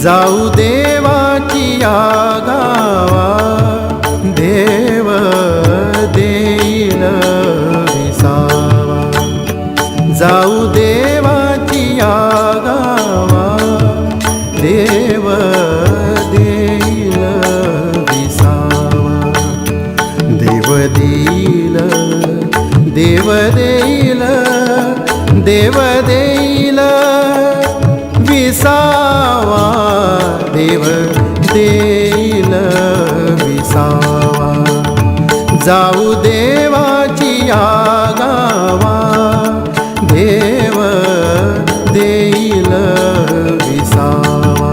जाऊ देवाची या गावा, देव देईल विसावा। जाऊ देवाची या गावा, देव देईल विसावा। देव देईल, देव देईल, देव देईल विसावा, देव देईल विसावा। जाऊ देवाची या गावा, देव देईल विसावा।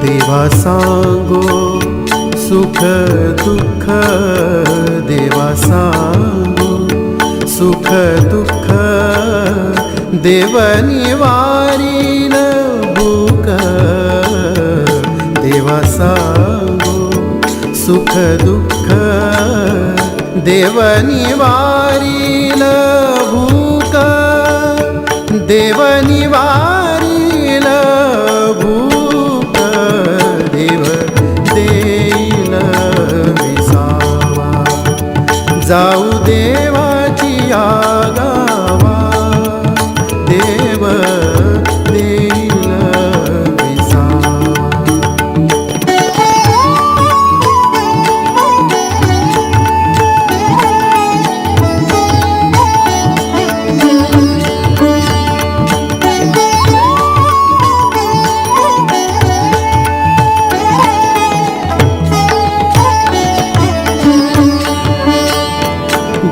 देवा सांगो सुख दुःख, देवा सांगो सुख दुःख, देव निवारील भूक। देवा सांगो सुख दुःख, देव निवारील भूक। देव निवारील भूक, देव देईल विसावा। जाऊ देवाची या गावा, देव देईल विसावा।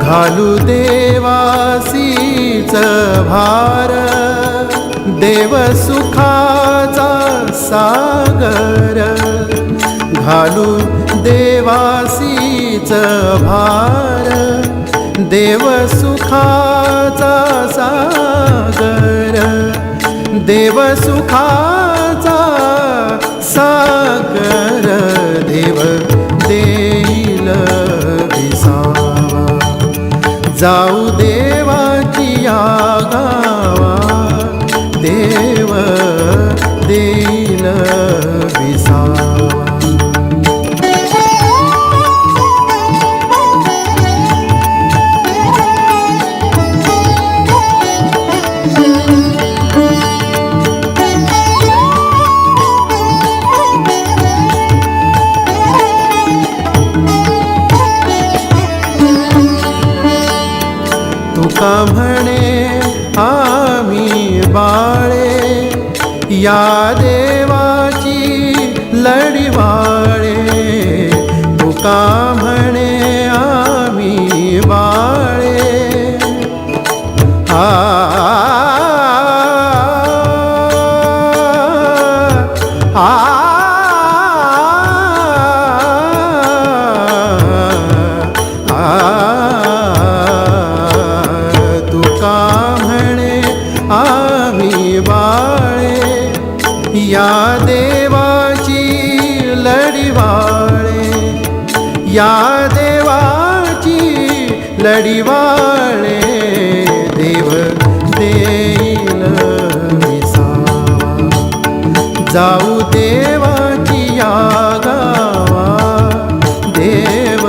घालू देवासीच भार, देव सुखाचा सागर। घालू देवासीच भार, देव सुखाचा सागर। देव सुखाचा सागर, देव देईल विसावा। जाऊ देवाची या गावा, देव देईल विसावा। तुका म्हणे आम्ही बाळे, या देवाची लढीवाळे। तुका म्हणे आम्ही बाळे, आम्ही बाळे, या देवाची लढीवाळे। या देवाची लढीवाळे, देव देईल विसावा। जाऊ देवाची या गावा, देव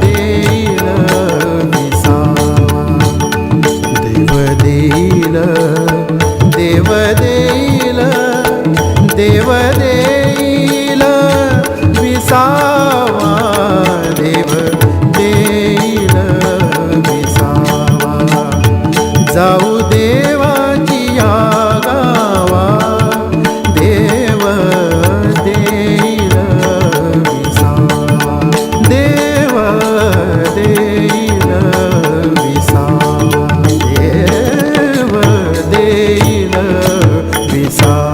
देईल विसावा। देव देईल, देव देईल, देव देईल विसावा। देव देईल विसावा। जाऊ देवाची या गावा, देव देईल विसावा। देव देईल विसावा, देव देईल विसावा।